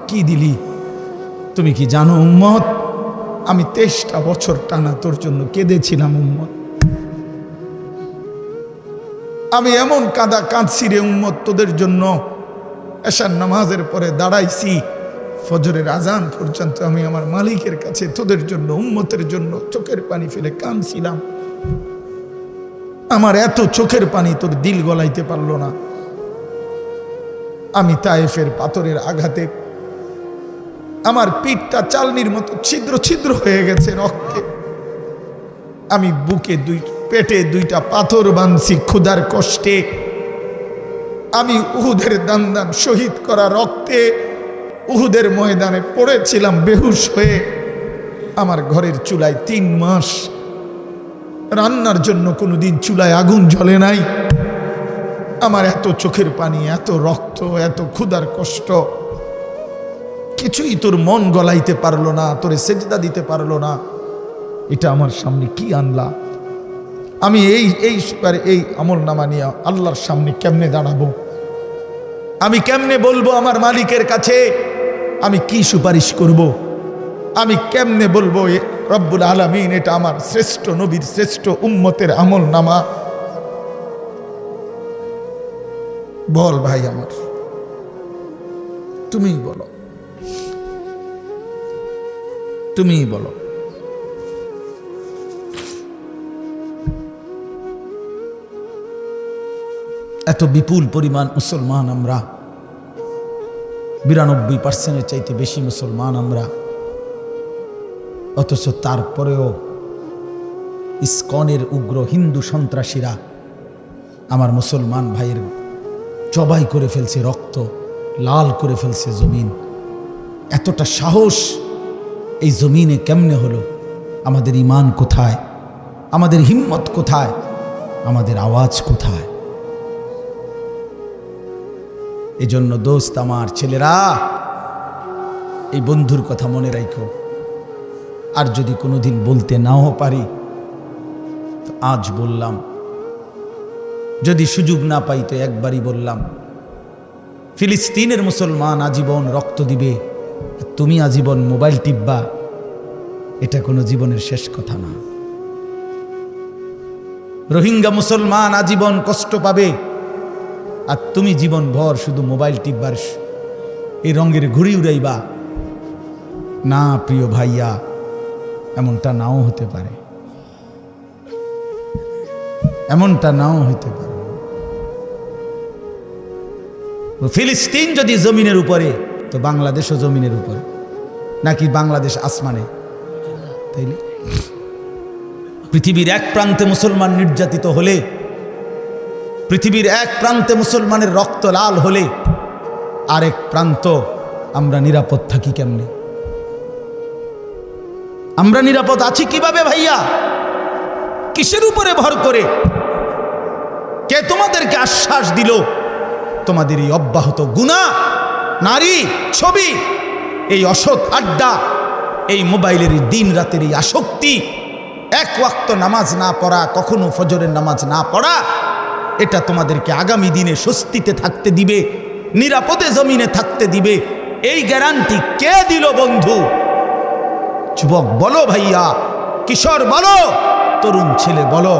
কি দিলি? তুমি কি জানো উম্মত, আমি 23টা বছর টানা তোর জন্য কেঁদেছিলাম উম্মত। আমি এমন কাঁদছি রে উম্মত তোদের জন্য। এশার নামাজের পরে দাঁড়াইছি, ফজরের আজান পর্যন্ত আমি আমার মালিকের কাছে তোদের জন্য, উম্মতের জন্য চোখের পানি ফেলে কাঁদছিলাম। আমার এত চোখের পানি তোর দিল গলাইতে পারলো না। আমি তায়েফের পাথরের আঘাতে আমার পিঠটা চালনির মতো ছিদ্র ছিদ্র হয়ে গেছে রক্তে। আমি বুকে পেটে 2টা পাথর বাঁধছি ক্ষুধার কষ্টে। আমি উহুদের দান শহীদ করা রক্তে উহুদের ময়দানে পড়েছিলাম বেহুশ হয়ে। আমার ঘরের চুলায় 3 মাস রান্নার জন্য কোনোদিন চুলায় আগুন জ্বলে নাই। আমার এত চোখের পানি, এত রক্ত, এত ক্ষুধার কষ্ট, কিছুই তোর মন গলাইতে পারলো না, তোরে সেজদা দিতে পারলো না। এটা আমার সামনে কি আনলা? আমি এই আমল নামা নিয়ে আল্লাহর সামনে কেমনে দাঁড়াবো? আমি কেমনে বলবো আমার মালিকের কাছে আমি কি সুপারিশ করব? আমি কেমনে বলবো রব্বুল আলামিন এটা আমার শ্রেষ্ঠ নবীর শ্রেষ্ঠ উম্মতের আমল নামা? বল ভাই আমার, তুমিই বলো, তুমিই বলো। এত বিপুল পরিমাণ মুসলমান আমরা, 92% চাইতে বেশি মুসলমান আমরা, অথচ তারপরেও ইসকনের উগ্র হিন্দু সন্ত্রাসীরা আমার মুসলমান ভাইয়ের জবাই করে ফেলছে, রক্ত লাল করে ফেলছে জমিন। এতটা সাহস এই জমিনে কেমনে হলো? আমাদের ঈমান কোথায়? আমাদের হিম্মত কোথায়? আমাদের আওয়াজ কোথায়? এজন্য দোস্ত আমার, ছেলেরা, এই বন্ধুর কথা মনে রাখো। আর যদি কোনোদিন বলতে নাও পারি তো আজ বললাম, যদি সুযোগ না পাই তো একবারই বললাম। ফিলিস্তিনের মুসলমান আজীবন রক্ত দিবে, তুমি আজীবন মোবাইল টিপবা, এটা কোনো জীবনের শেষ কথা না। রোহিঙ্গা মুসলমান আজীবন কষ্ট পাবে, আর তুমি জীবন ভর শুধু মোবাইল টিপবার এই রঙের ঘুড়ি উড়াইবা না। প্রিয় ভাইয়া, এমনটা নাও হতে পারে, এমনটা নাও হতে পারে। ফিলিস্তিন যদি জমিনের উপরে, তো বাংলাদেশও জমিনের উপরে, নাকি বাংলাদেশ আসমানে? তাইলে পৃথিবীর এক প্রান্তে মুসলমান নির্যাতিত হলে, পৃথিবীর এক প্রান্তে মুসলমানের রক্ত লাল হলে, আরেক প্রান্ত আমরা নিরাপদ থাকি কেমনে? আমরা নিরাপদ আছি কিভাবে ভাইয়া? কিসের উপরে ভর করে? কে তোমাদেরকে আশ্বাস দিল তোমাদের এই অব্যাহত গুনাহ, নারী, ছবি, এই অসৎ আড্ডা, এই মোবাইলের দিন রাতের এই আসক্তি, এক ওয়াক্ত নামাজ না পড়া, কখনো ফজরের নামাজ না পড়া, এটা তোমাদেরকে আগামী দিনে স্বস্তিতে থাকতে দিবে, নিরাপদে জমিনে থাকতে দিবে? এই গ্যারান্টি কে দিল বন্ধু? যুবক বলো, ভাইয়া, কিশোর বলো, তরুণ ছেলে বলো।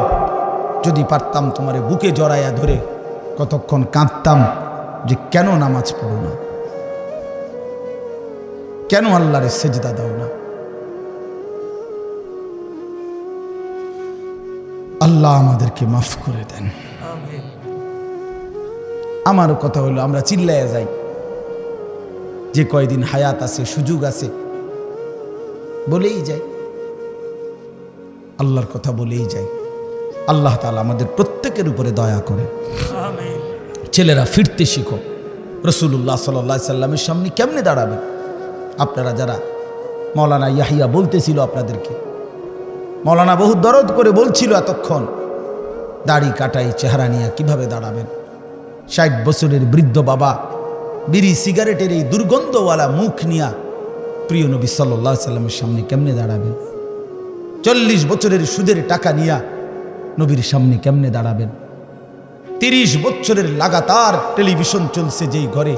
যদি পারতাম তোমারে বুকে জড়াইয়া ধরে কতক্ষণ কাঁদতাম যে কেন নামাজ পড়ো না, কেন আল্লাহরে সেজদা দাও না? আল্লাহ আমাদেরকে মাফ করে দেন। আমারও কথা হলো, আমরা চিল্লাইয়া যাই, যে কয়দিন হায়াত আছে, সুযোগ আছে, বলেই যাই, আল্লাহর কথা বলেই যাই। আল্লাহ তাআলা আমাদের প্রত্যেকের উপরে দয়া করে। ছেলেরা, ফিরতে শিখো। রাসূলুল্লাহ সাল্লাল্লাহু আলাইহি সাল্লামের সামনে কেমনে দাঁড়াবেন? আপনারা যারা, মাওলানা ইয়াহিয়া বলতেছিল আপনাদেরকে, মাওলানা বহু দরদ করে বলছিল এতক্ষণ, দাড়ি কাটাই চেহারা নিয়ে কিভাবে দাঁড়াবেন? 60 বছরের বৃদ্ধ বাবা বিড়ি সিগারেটের এই দুর্গন্ধওয়ালা মুখ নিয়া প্রিয় নবী সাল্লাল্লাহু আলাইহি সাল্লামের সামনে কেমনে দাঁড়াবেন? 40 বছরের সুদের টাকা নিয়া নবীর সামনে কেমনে দাঁড়াবেন? 30 বছরের লাগাতার টেলিভিশন চলছে যেই ঘরে,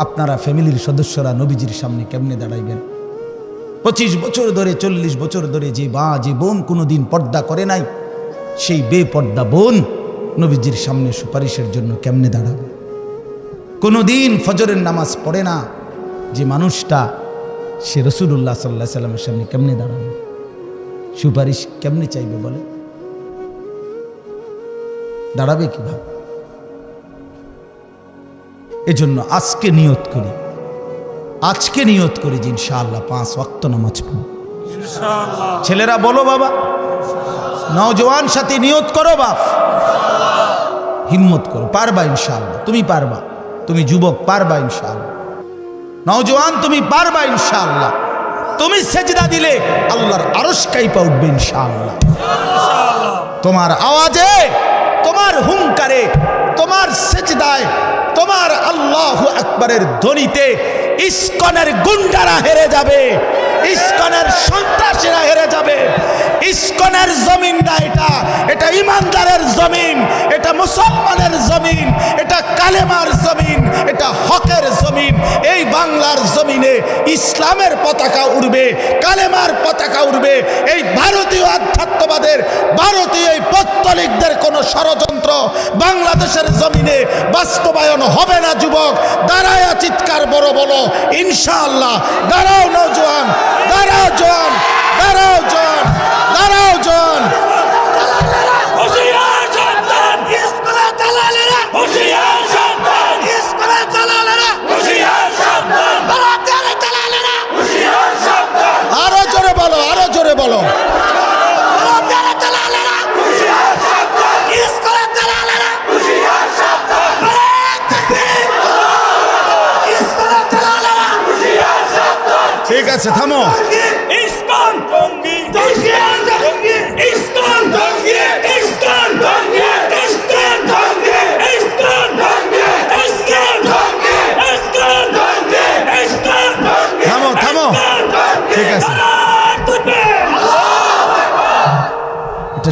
আপনারা ফ্যামিলির সদস্যরা নবীজির সামনে কেমনে দাঁড়াইবেন? 25 বছর ধরে 40 বছর ধরে যে বোন কোনোদিন পর্দা করে নাই, সেই বেপর্দা বোন নবীজির সামনে সুপারিশের জন্য কেমনে দাঁড়াবে? কোনোদিন ফজরের নামাজ পড়ে না যে মানুষটা, সে রাসূলুল্লাহ সাল্লাল্লাহু আলাইহি সাল্লামের সামনে কেমনে দাঁড়াবে? সুপারিশ কেমনে চাইবে বলে? দাঁড়াবে কিভাবে? এজন্য আজকে নিয়ত করি যে ইনশাআল্লাহ 5 ওয়াক্ত নামাজ পড়ব ইনশাআল্লাহ। ছেলেরা বলো বাবা, নওজওয়ান সাথী নিয়ত করো বাপ, হিম্মত করো, পারবা ইনশাআল্লাহ। তুমি পারবা, তুমি যুবক পারবা ইনশাআল্লাহ। নওজওয়ান তুমি পারবা ইনশাআল্লাহ। তুমি সেজদা দিলে আল্লাহর আরশ কাঁপা উঠবে ইনশাআল্লাহ। তোমার আওয়াজে, তোমার হুঙ্কারে, তোমার সেজদায়, তোমার আল্লাহু আকবারের ধ্বনিতে ইসকনের গুন্ডারা হেরে যাবে, ইসকনের সন্ত্রাসীরা হেরে যাবে। ইসকনের জমিনটা এটা ইমানদারের জমিন, এটা মুসলমানের জমিন, এটা কালেমার জমিন, এটা হকের জমিন। এই বাংলার জমিনে ইসলামের পতাকা উড়বে, কালেমার পতাকা উড়বে। এই ভারতীয় আধ্যাত্মবাদের, ভারতীয় এই পত্তলিকদের কোনো ষড়যন্ত্র বাংলাদেশের জমিনে বাস্তবায়ন হবে না। যুবক দাঁড়ায়া চিৎকার বড় বলো ইনশাআল্লাহ। দাঁড়াও নওজওয়ান, দাঁড়াও জওয়ান, দাঁড়াও জওয়ান, দাঁড়াও জওয়ান। হুশিয়ার সাবধান, ইসলামের দালালেরা হুশিয়ার সাবধান, ইসলামের দালালেরা হুশিয়ার সাবধান, ভারতের দালালেরা হুশিয়ার সাবধান। আরো জোরে বলো, আরো জোরে বলো। ভারতের দালালেরা হুশিয়ার সাবধান, ইসলামের দালালেরা হুশিয়ার সাবধান। ইসলামের দালালেরা হুশিয়ার সাবধান। ঠিক আছে, থামো। ইসলাম জঙ্গি, ইসলাম জঙ্গি, ইসলাম জঙ্গি, ইসলাম জঙ্গি, ইসলাম জঙ্গি, ইসলাম জঙ্গি, ইসলাম জঙ্গি, ইসলাম জঙ্গি, ইসলাম জঙ্গি। থামো, থামো। ঠিক আছে, এটা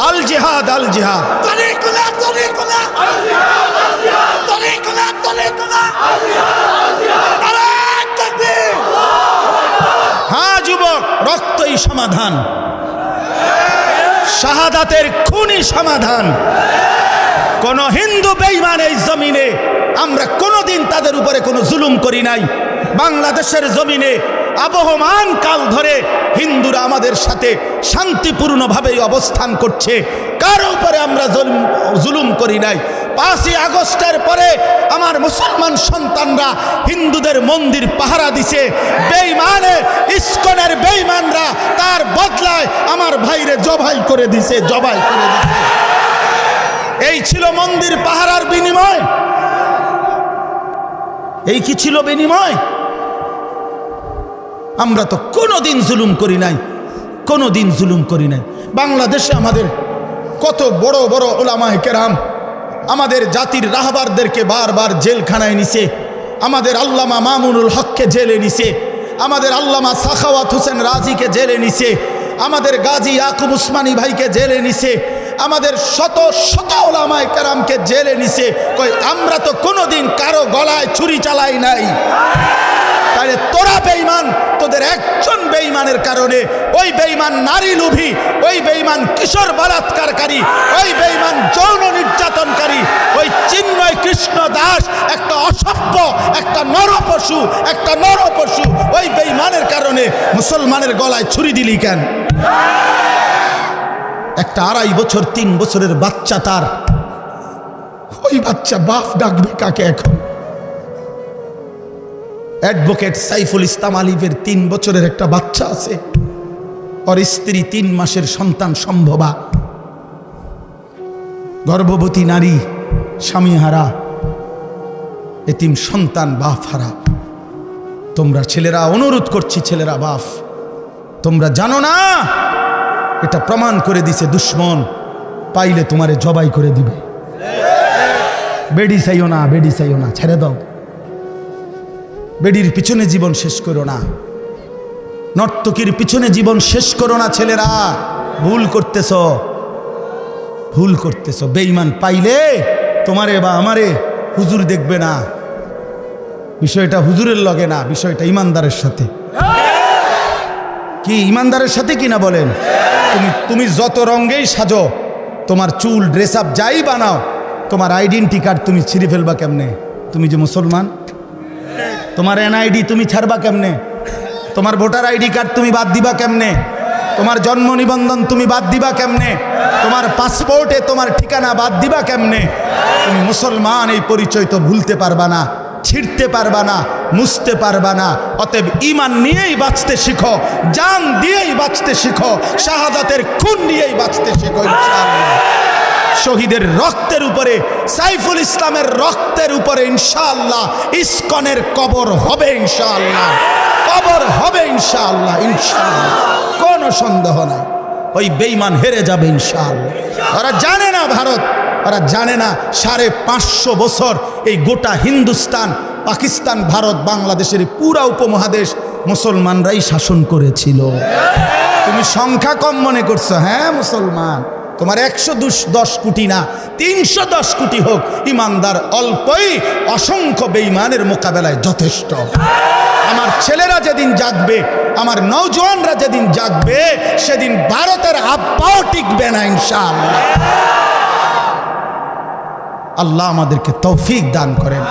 আল জিহাদ, আল জিহাদ। তরিকুলা, তরিকুলা, আল জিহাদ, আল জিহাদ, তরিকুলা, তরিকুলা, আল জিহাদ, আল জিহাদ। নারায়ে তাকবীর। হ্যাঁ যুবক, রক্তই সমাধান, শাহাদাতের খুনই সমাধান। কোন হিন্দু বেঈমান এই জমিনে আমরা কোনোদিন তাদের উপরে কোনো জুলুম করি নাই। বাংলাদেশের জমিনে আবহমান কাল ধরে হিন্দুরা আমাদের সাথে শান্তিপূর্ণভাবে অবস্থান করছে, কারো উপরে আমরা জুলুম করি নাই। 5ই আগস্টের পরে আমার মুসলমান সন্তানরা হিন্দুদের মন্দির পাহারা দিছে। বেঈমানে ইসকনের বেঈমানরা তার বদলায় আমার ভাইরে জবাই করে দিছে, জবাই করে দিছে। এই ছিল মন্দির পাহারার বিনিময়? এই কি ছিল বিনিময়? আমরা তো কোনোদিন জুলুম করি নাই, কোনোদিন জুলুম করি নাই। বাংলাদেশে আমাদের কত বড় বড় উলামায়ে কেরাম আমাদের জাতির রাহবারদেরকে বারবার জেলখানায় নিছে। আমাদের আল্লামা মামুনুল হককে জেলে নিছে, আমাদের আল্লামা সাখাওয়াত হোসেন রাজিকে জেলে নিছে, আমাদের গাজী ইয়াকুব উসমানী ভাইকে জেলে নিছে, আমাদের শত শত উলামায়ে কেরামকে জেলে নিছে। কই আমরা তো কোনোদিন কারো গলায় ছুরি চালাই নাই। তাহলে তোরা বেঈমান, তোদের একজন বেঈমানের কারণে ওই বেঈমান নারী লোভী, ওই বেঈমান কিশোর বলাৎকারকারী, ওই বেঈমান যৌন নির্যাতনকারী, ওই চিন্ময় কৃষ্ণ দাস একটা অসভ্য, একটা নরপশু, একটা নরপশু, ওই বেঈমানের কারণে মুসলমানের গলায় ছুরি দিলি কেন? একটা 2.5 বছর 3 বছরের বাচ্চা, তার ওই বাচ্চা বাপ ডাকবে কাকে এখন? অ্যাডভোকেট সাইফুল ইসলাম আলিফের 3 বছরের একটা বাচ্চা আছে, ওর স্ত্রী 3 মাসের সন্তান সম্ভবা, গর্ভবতী নারী, স্বামী হারা, এতিম সন্তান, বাপ হারা। তোমরা ছেলেরা, অনুরোধ করছি ছেলেরা, বাপ তোমরা জানো না এটা প্রমাণ করে দিছে দুশ্মন, পাইলে তোমারে জবাই করে দিবে। বেডি চাইও না, বেডি চাইও না, ছেড়ে দাও। বেডির পিছনে জীবন শেষ করো না, নর্তকীর পিছনে জীবন শেষ করো না। ছেলেরা ভুল করতেছ, ভুল করতেছ। বেঈমান পাইলে তোমারে বা আমারে হুজুর দেখবে না, বিষয়টা হুজুরের লগে না, বিষয়টা ইমানদারের সাথে। কি ইমানদারের সাথে কি না বলেন? তুমি যত রঙেই সাজো, তোমার চুল ড্রেস আপ যাই বানাও, তোমার আইডেন্টি কার্ড তুমি ছিঁড়ে ফেলবা কেমনে? তুমি যে মুসলমান, তোমার এনআইডি তুমি ছাড়বা কেমনে? তোমার ভোটার আইডি কার্ড তুমি বাদ দিবা কেমনে? তোমার জন্ম নিবন্ধন তুমি বাদ দিবা কেমনে? তোমার পাসপোর্টে তোমার ঠিকানা বাদ দিবা কেমনে? তুমি মুসলমান, এই পরিচয় তো ভুলতে পারবা না, ছিঁড়তে পারবা না, মুছতে পারবা না। অতএব ঈমান নিয়েই বাঁচতে শিখো, জান দিয়েই বাঁচতে শিখো, শাহাদাতের খুন নিয়েই বাঁচতে শিখো ইনশাআল্লাহ। শহীদের রক্তের উপরে, সাইফুল ইসলামের রক্তের উপরে ইনশাআল্লাহ ইসকনের কবর হবে ইনশাআল্লাহ, কবর হবে ইনশাআল্লাহ, ইনশাআল্লাহ, কোনো সন্দেহ নাই। ওই বেঈমান হেরে যাবে ইনশাআল্লাহ। ওরা জানে না ভারত, ওরা জানে না 550 বছর এই গোটা হিন্দুস্তান, পাকিস্তান, ভারত, বাংলাদেশের পুরা উপমহাদেশ মুসলমানরাই শাসন করেছিল। তুমি সংখ্যা কম মনে করছো, হ্যাঁ মুসলমান, তোমার 110 কোটি না 310 কোটি হোক, ইমানদার অল্পই অসংখ্য বেঈমানের মোকাবেলায় যথেষ্ট। আমার ছেলেরা যেদিন জাগবে, আমার নওজোয়ানরা যেদিন জাগবে, সেদিন ভারতের আব্বাও টিকবে না ইনশাআল্লাহ। আল্লাহ আমাদেরকে তৌফিক দান করেন,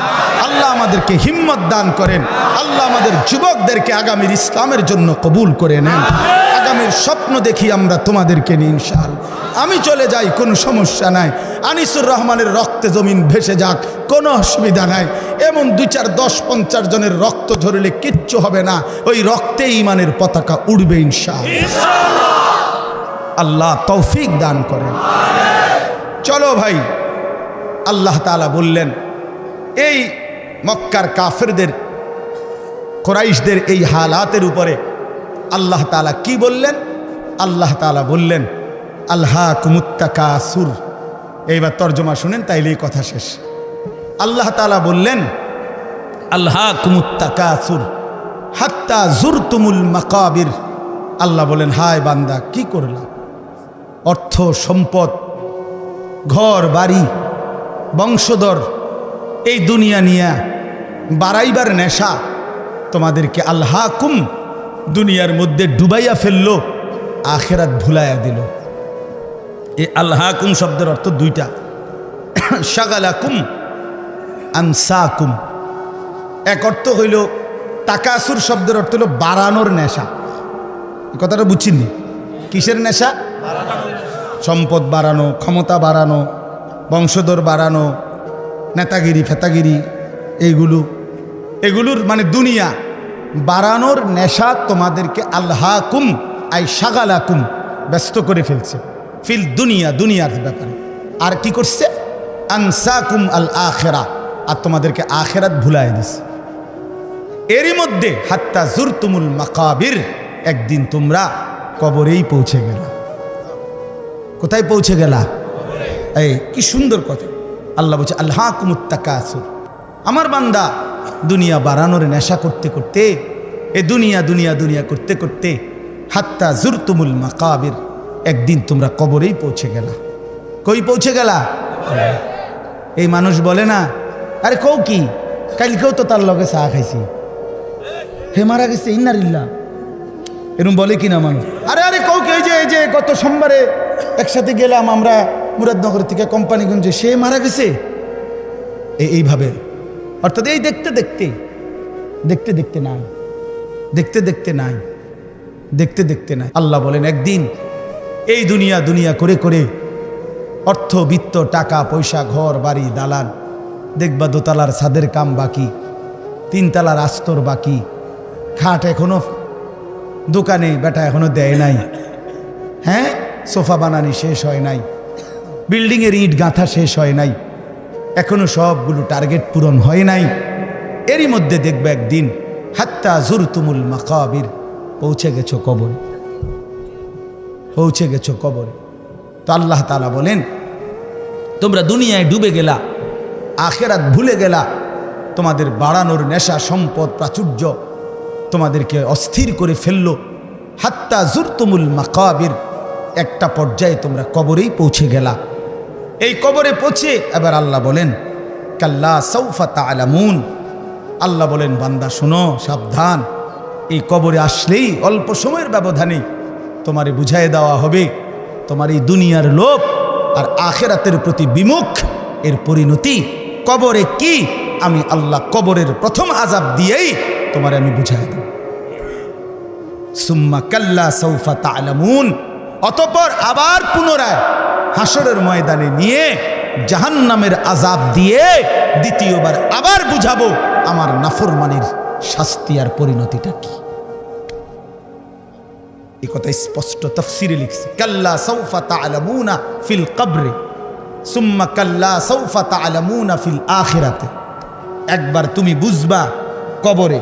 আল্লাহ আমাদেরকে হিম্মত দান করেন, আল্লাহ আমাদের যুবকদেরকে আগামীর ইসলামের জন্য কবুল করে নেন। আগামীর স্বপ্ন দেখি আমরা তোমাদেরকে নিয়ে ইনশাআল্লাহ। আমি চলে যাই, কোনো সমস্যা নাই। আনিসুর রহমানের রক্তে জমিন ভেসে যাক, কোনো অসুবিধা নাই। এমন 2, 4, 10, 50 জনের রক্ত ঝরলে কিচ্ছু হবে না, ওই রক্তে ঈমানের পতাকা উড়বে ইনশাআল্লাহ। আল্লাহ তৌফিক দান করেন। চলো ভাই, আল্লাহ তাআলা বললেন এই মক্কার কাফেরদের, কুরাইশদের এই হালাতের উপরে আল্লাহ তাআলা কি বললেন? আল্লাহ তাআলা বললেন আলহাকুমুত তাকাসুর। এইবার তর্জমা শুনেন, তাইলেই কথা শেষ। আল্লাহ তাআলা বললেন আলহাকুমুত তাকাসুর হাত্তা জুরতুমুল মাকাবির। আল্লাহ বলেন, হায় বান্দা কি করলা? অর্থ সম্পদ, ঘর বাড়ি, বংশধর, এই দুনিয়া নিয়া বাড়াইবার নেশা তোমাদেরকে আলহাকুম, দুনিয়ার মধ্যে ডুবাইয়া ফেললো, আখেরাত ভুলাইয়া দিল। এই আলহাকুম শব্দের অর্থ দুইটা, শাগালাকুম, আনসাকুম। এক অর্থ হইল তাকাসুর শব্দের অর্থ হলো বাড়ানোর নেশা। এই কথাটা বুঝছিনি? কিসের নেশা? সম্পদ বাড়ানো, ক্ষমতা বাড়ানো, বংশধর বাড়ানো, নেতাগিরি ফেতাগিরি, এগুলোর মানে দুনিয়া বাড়ানোর নেশা তোমাদেরকে আলহাকুম আই শাগালাকুম ব্যস্ত করে ফেলছে, ফিল দুনিয়া, দুনিয়ার ব্যাপারে। আর কি করছে? আনসাকুম আল আখেরা, আর তোমাদেরকে আখেরাত ভুলাই দিছে। এরই মধ্যে হাত্তা জুরতুমুল মাকাবির, একদিন তোমরা কবরেই পৌঁছে গেলা। কোথায় পৌঁছে গেলা? এই কি সুন্দর কথা। আল্লাহ বলছে আলহাকুমুত তাকাসুর। আমার বান্দা দুনিয়া বাড়ানোর নেশা করতে করতে, এ দুনিয়া দুনিয়া দুনিয়া করতে করতে হাত্তা জুরতুমুল মাকাবির, একদিন তোমরা কবরেই পৌঁছে গেলা। কই পৌঁছে গেলা? এই মানুষ বলে না, আরে কও কি, কালকেও তো তার লগে চা খাইছি, হে মারা গেছে, ইন্নারিল্লাহ, এরকম বলে কিনা মানুষ? আরে আরে কও কি, এই যে গত সোমবারে একসাথে গেলাম আমরা মুরাদনগর থেকে কোম্পানিগঞ্জে, সে মারা গেছে। এইভাবে, অর্থাৎ এই দেখতে দেখতে দেখতে দেখতে নাই, দেখতে দেখতে নাই, দেখতে দেখতে নাই। আল্লাহ বলেন একদিন এই দুনিয়া দুনিয়া করে করে অর্থ বিত্ত, টাকা পয়সা, ঘর বাড়ি দালান, দেখবা দোতলার ছাদের কাম বাকি, 3 তলার আস্তর বাকি, খাট এখনো দোকানে বেটা এখনো দেয় নাই, হ্যাঁ সোফা বানানি শেষ হয় নাই, বিল্ডিংয়ের ইট গাঁথা শেষ হয় নাই, এখনো সবগুলো টার্গেট পূরণ হয় নাই। এরই মধ্যে দেখবে একদিন হাত্তা জুরতুমুল মাকাবির, পৌঁছে গেছো কবরে, পৌঁছে গেছো কবরে। তো আল্লাহ তাআলা বলেন তোমরা দুনিয়ায় ডুবে গেলা, আখেরাত ভুলে গেলা, তোমাদের বাড়ানোর নেশা, সম্পদ, প্রাচুর্য তোমাদেরকে অস্থির করে ফেললো। হাত্তা জুরতুমুল মাকাবির, একটা পর্যায়ে তোমরা কবরেই পৌঁছে গেলা। এই কবরে পৌঁছে এবার আল্লাহ বলেন কাল্লা সাউফা তা'লামুন, আল্লাহ বলেন, বান্দা শোনো, সাবধান, এই কবরে আসলেই অল্প সময়ের ব্যবধানে তোমারে বুঝাই দেওয়া হবে তোমার এই দুনিয়ার লোভ আর আখেরাতের প্রতি বিমুখ এর পরিণতি কবরে কি। আমি আল্লাহ কবরের প্রথম আযাব দিয়েই তোমারে আমি বুঝাই দেব। সুম্মা কাল্লা সাউফা তা'লামুন, অতঃপর আবার পুনরায় হাসরের ময়দানে নিয়ে জাহান্নামের আযাব দিয়ে দ্বিতীয়বার আবার বুঝাবো আমার নাফরমানির শাস্তি আর পরিণতিটা কি। এই কথা স্পষ্ট তাফসীরে লিখছে, কাল্লা সাউফা তা'লামুনা ফিল কবরে সুম্মা কাল্লা সাউফা তা'লামুনা ফিল আখিরাতে। একবার তুমি বুঝবা কবরে,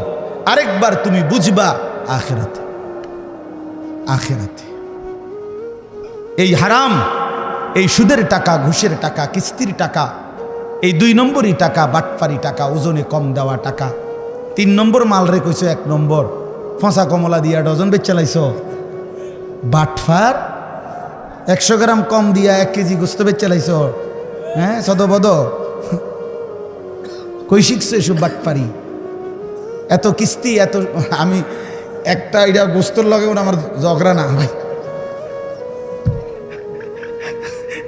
আরেকবার তুমি বুঝবা আখিরাতে। আখিরাতে এই হারাম, এই সুদের টাকা, ঘুষের টাকা, কিস্তির টাকা, এই 2 নম্বরই টাকা, বাটপারি টাকা, ওজনে কম দেওয়া টাকা। 3 নম্বর মাল রে কইছো, 1 নম্বর ফসা কমলা দিয়া ডজন বেচ চালাইছ। বাটফার 100 গ্রাম কম দিয়া 1 কেজি গোস্ত বেচ চালাইছ। হ্যাঁ, সদবদ কই শিখছো এসব বাটপারি? এত কিস্তি, এত আমি একটা এটা গোস্তর লগে আমার ঝগড়া না ভাই,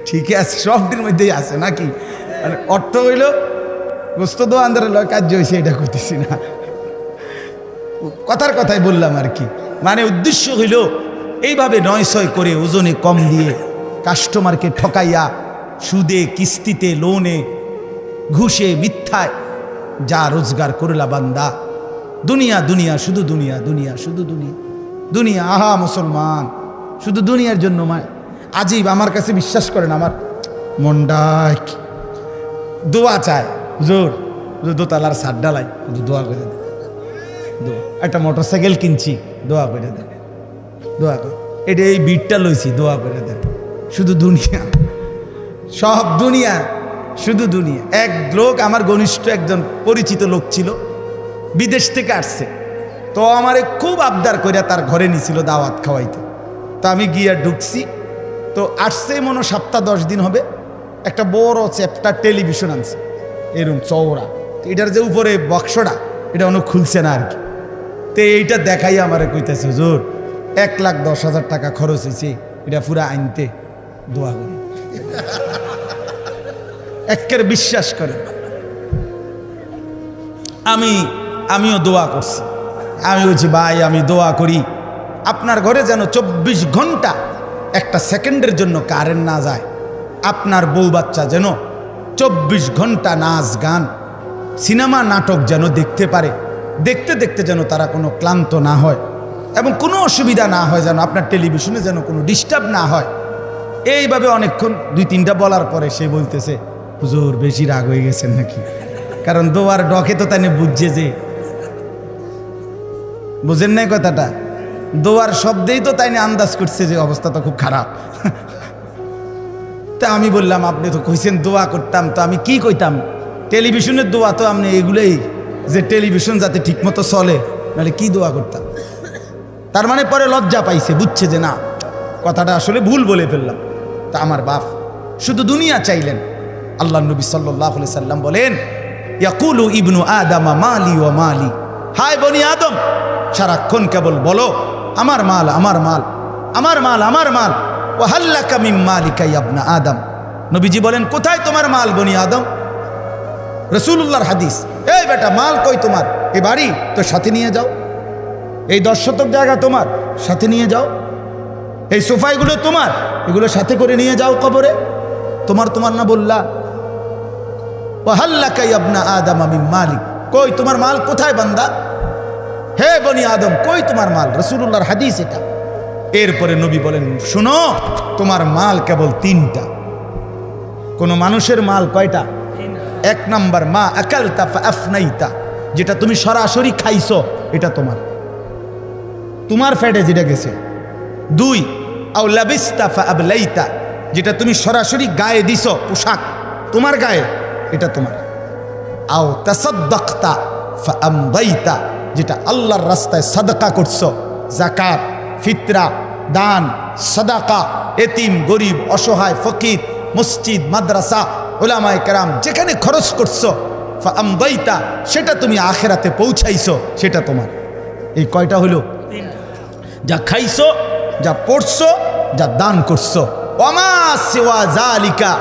ঠিক আছে, সবটির মধ্যেই আছে নাকি? মানে অর্থ হইল গোস্ত দোয়ানদারের লয় কার্য হয়েছে, এটা করতেছি না, কথার কথাই বললাম আর কি। মানে উদ্দেশ্য হইল এইভাবে 900 করে ওজনে কম দিয়ে কাস্টমারকে ঠকাইয়া সুদে, কিস্তিতে, লোনে, ঘুষে, মিথ্যায় যা রোজগার করলা বান্দা, দুনিয়া দুনিয়া, শুধু দুনিয়া দুনিয়া, শুধু দুনিয়া দুনিয়া। আহা মুসলমান, শুধু দুনিয়ার জন্য আজীব। আমার কাছে বিশ্বাস করেন, আমার মনটা দোয়া চায়, জোর দোতলার ছাদ ডালাই, দোয়া করে দেন। একটা মোটরসাইকেল কিনছি, দোয়া করে দেন, দোয়া করে। এটা এই বিটটা লইছি, দোয়া করে দেন। শুধু দুনিয়া, সব দুনিয়া, শুধু দুনিয়া। এক লোক, আমার ঘনিষ্ঠ একজন পরিচিত লোক ছিল, বিদেশ থেকে আসছে, তো আমারে খুব আবদার করিয়া তার ঘরে নিছিল দাওয়াত খাওয়াইতে। তো আমি গিয়া ঢুকছি, তো আসছে মনে সপ্তাহ 10 দিন হবে, একটা বড় চ্যাপ্টার টেলিভিশন আনছে, এরকম চওড়া, এটার যে উপরে বক্সটা এটা অনেক খুলছে না আর কি। তো এইটা দেখাই আমারে কইতেছে, হুজুর 1,10,000 টাকা খরচ হয়েছে এটা পুরা আনতে, দোয়া করি। একের বিশ্বাস করে আমিও দোয়া করছি। আমি বলছি, ভাই আমি দোয়া করি আপনার ঘরে যেন 24 ঘন্টা একটা সেকেন্ডের জন্য কারেন্ট না যায়, আপনার বউ বাচ্চা যেন 24 ঘন্টা নাচ গান, সিনেমা, নাটক যেন দেখতে পারে, দেখতে দেখতে যেন তারা কোনো ক্লান্ত না হয় এবং কোনো অসুবিধা না হয়, যেন আপনার টেলিভিশনে যেন কোনো ডিস্টার্ব না হয়। এইভাবে অনেকক্ষণ 2-3টা বলার পরে সে বলতেছে, হুজুর বেশি রাগ হয়ে গেছেন নাকি? কারণ দোয়ার ডকে তো তাই বুঝছে, যে বুঝেন নাই কথাটা, দোয়ার শব্দেই তো তাই আন্দাজ করছে যে অবস্থা তো খুব খারাপ। তা আমি বললাম, আপনি তো কইছেন দোয়া করতাম, তো আমি কি কইতাম? টেলিভিশনের দোয়া তো আপনি এগুলোই, যে টেলিভিশন যাতে ঠিকমতো চলে, নাহলে কি দোয়া করতাম? তার মানে পরে লজ্জা পাইছে, বুঝছে যে না, কথাটা আসলে ভুল বলে ফেললাম। তা আমার বাপ শুধু দুনিয়া চাইলেন। আল্লাহ নবী সাল্লাল্লাহু আলাইহি সাল্লাম বলেন, ইয়াকুলু ইবনু আদামা মালি ওয়া মালি, হায় বনি আদম, সারাক্ষণ কেবল বলো আমার মাল, আমার মাল, আমার মাল, আমার মাল। ওয়া হাল্লাকা মিন মালিকা ইয়া ইবনা আদম। নবীজি বলেন, কোথায় তোমার মাল বনি আদম? রাসূলুল্লাহর হাদিস, এই বেটা মাল কই তোমার? এই বাড়ি তো সাথে নিয়ে যাও, এই 10 শতক জায়গা তোমার, সাথে নিয়ে যাও, এই সোফাইগুলো তোমার, এগুলো সাথে করে নিয়ে যাও কবরে। তোমার তোমার না বললা? ওয়া হাল্লাকা ইয়া ইবনা আদম মিন মালিক, কই তোমার মাল কোথায় বান্দা? হে বনি আদম, কই তোমার মাল? রাসূলুল্লাহর হাদিস এটা। এরপরে নবী বলেন, শুনো, তোমার মাল কেবল 3টা। কোন মানুষের মাল কয়টা? 1 নাম্বার মা আকালতা ফাআফনাইতা, যেটা তুমি সরাসরি খাইছো, এটা তোমার, তোমার ফ্যাটে যেটা গেছে। 2 আও লাবিস্তা ফাআবলাইতা, যেটা তুমি সরাসরি গায়ে দিছো, পোশাক তোমার গায়ে, এটা তোমার। আও তাসাদ্দাকতা ফাআমদাইতা, যেটা আল্লাহর রাস্তায় সাদাকা করছো, যাকাত, ফিতরা, দান, সাদাকা, এতিম, গরিব, অসহায়, ফকির, মসজিদ, মাদ্রাসা, উলামায়ে কেরাম, যেখানে খরচ করছো, ফাআমদাইতা, সেটা তুমি আখিরাতে পৌঁছাইছো, সেটা তোমার। এই কয়টা হলো? যা খাইছো, যা পড়ছো, যা দান করছো। ওমা সিওয়া যালিকা,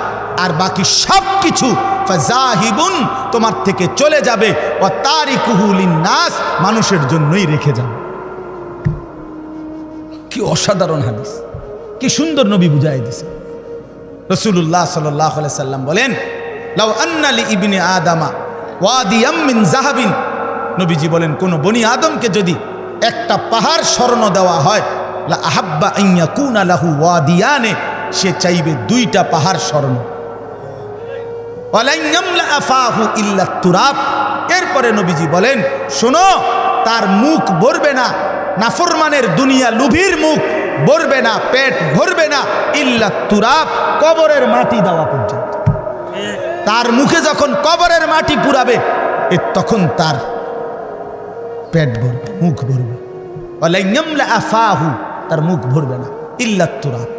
আর বাকি সব কিছু ফাযাহিবুন, তোমার থেকে চলে যাবে। ওয়া তারিকুহু লিন্নাস, মানুষের জন্যই রেখে যাবে। কি অসাধারণ হাদিস, কি সুন্দর নবী বুঝাই দিছে। রাসূলুল্লাহ সাল্লাল্লাহু আলাইহি সাল্লাম বলেন, লাউ আন্না লি ইবনি আদামা ওয়াদিয়াম মিন যাহাবিন, নবীজি বলেন কোন বনি আদমকে যদি একটা পাহাড় স্বর্ণ দেওয়া হয়, লা আহাব্বা আন ইয়াকুনা লাহু ওয়াদিয়ানে, সে চাইবে দুইটা পাহাড় স্বর্ণ। ওয়ালান ইয়ামলা আফাহু ইল্লা তুরাব, এরপরে নবীজি বলেন শোনো, তার মুখ ভরবে না, নাফরমানের দুনিয়া লুভির মুখ ভরবে না, পেট ভরবে না, ইল্লা তুরাব, কবরের মাটি দেওয়া পর্যন্ত। তার মুখে যখন কবরের মাটি পুরাবে, তখন তার পেট ভরবে, মুখ ভরবে। ওয়ালান ইয়ামলা আফাহু, তার মুখ ভরবে না, ইল্লা তুরাব।